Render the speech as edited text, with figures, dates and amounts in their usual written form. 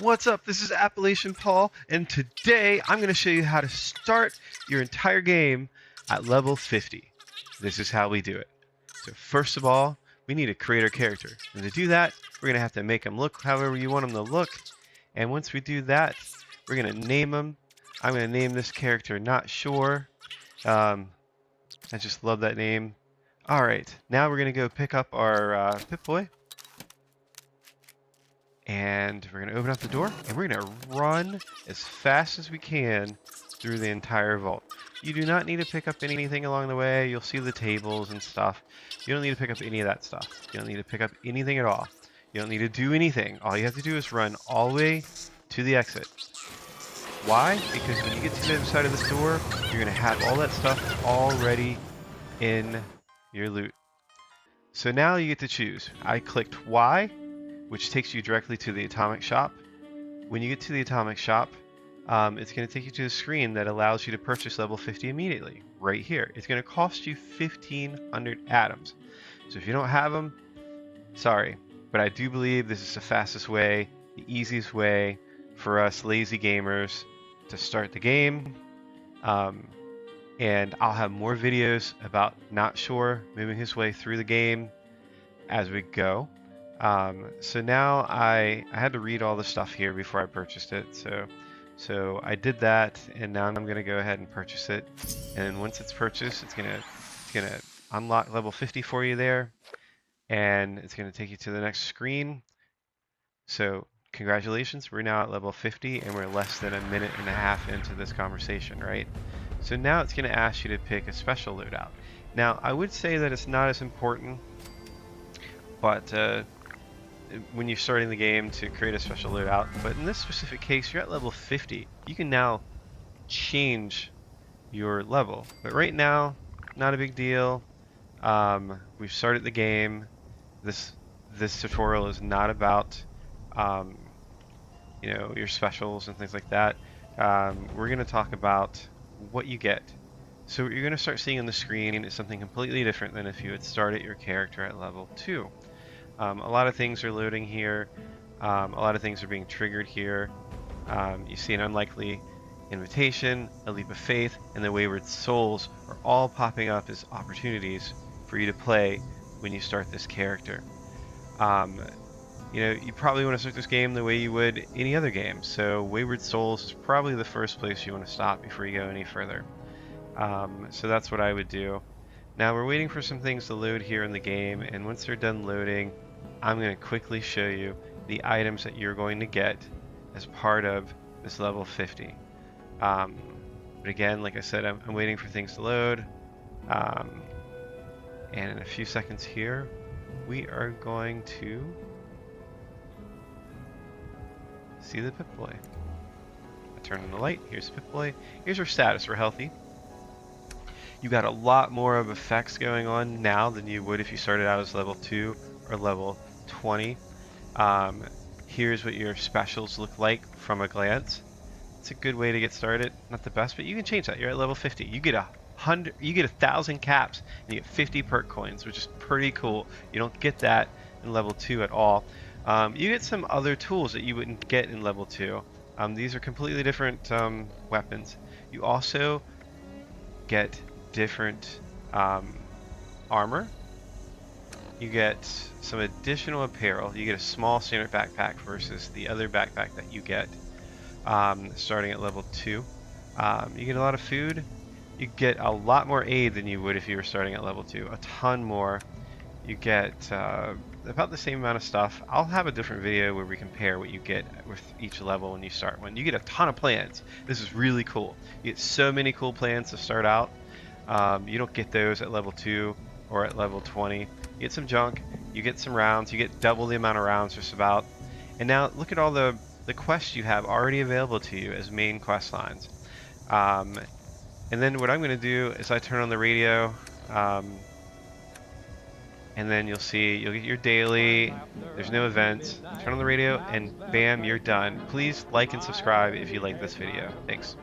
What's up? This is Appalachian Paul, and today I'm going to show you how to start your entire game at level 50. This is how we do it. So first of all, we need to create our character. And to do that, we're going to have to make them look however you want them to look. And once we do that, we're going to name them. I'm going to name this character Not Sure. I just love that name. All right, now we're going to go pick up our Pip-Boy. And we're going to open up the door, and we're going to run as fast as we can through the entire vault. You do not need to pick up anything along the way. You'll see the tables and stuff. You don't need to pick up any of that stuff. You don't need to pick up anything at all. You don't need to do anything. All you have to do is run all the way to the exit. Why? Because when you get to the other side of this door, you're going to have all that stuff already in your loot. So now you get to choose. I clicked Y, which takes you directly to the atomic shop. When you get to the atomic shop, it's going to take you to a screen that allows you to purchase level 50 immediately, right here. It's going to cost you 1,500 atoms. So if you don't have them, sorry, but I do believe this is the fastest way, the easiest way for us lazy gamers to start the game. And I'll have more videos about Not Sure moving his way through the game as we go. So now I had to read all the stuff here before I purchased it. So I did that, and now I'm going to go ahead and purchase it. And once it's purchased, it's gonna unlock level 50 for you there, and it's going to take you to the next screen. So congratulations, we're now at level 50, and we're less than a minute and a half into this conversation, right? So now it's going to ask you to pick a special loadout. Now I would say that it's not as important, but when you're starting the game to create a special loadout, but in this specific case, you're at level 50. You can now change your level, but right now, not a big deal. We've started the game. This tutorial is not about your specials and things like that. We're going to talk about what you get. So what you're going to start seeing on the screen is something completely different than if you had started your character at level 2. A lot of things are loading here. A lot of things are being triggered here. You see an unlikely invitation, a leap of faith, and the wayward souls are all popping up as opportunities for you to play when you start this character. You probably want to start this game the way you would any other game. So wayward souls is probably the first place you want to stop before you go any further. So that's what I would do. Now we're waiting for some things to load here in the game, and once they're done loading, I'm going to quickly show you the items that you're going to get as part of this level 50. But again, like I said, I'm waiting for things to load. And in a few seconds here, we are going to see the Pip-Boy. I turn on the light. Here's Pip-Boy. Here's our status. We're healthy. You got a lot more of effects going on now than you would if you started out as level 2 or level 20. Here's what your specials look like from a glance. It's a good way to get started. Not the best, but you can change that. You're at level 50. You get 1,000 caps, and you get 50 perk coins, which is pretty cool. You don't get that in level 2 at all. You get some other tools that you wouldn't get in level 2. These are completely different weapons. You also get different armor. You get some additional apparel. You get a small standard backpack versus the other backpack that you get starting at level 2. You get a lot of food. You get a lot more aid than you would if you were starting at level 2. A ton more. You get about the same amount of stuff. I'll have a different video where we compare what you get with each level when you start one. You get a ton of plans. This is really cool. You get so many cool plans to start out. You don't get those at level 2 or at level 20. You get some junk, you get some rounds, you get double the amount of rounds just about. And now look at all the quests you have already available to you as main quest lines. And then what I'm going to do is I turn on the radio, and then you'll get your daily. There's no events. Turn on the radio, and bam, you're done. Please like and subscribe if you like this video. Thanks.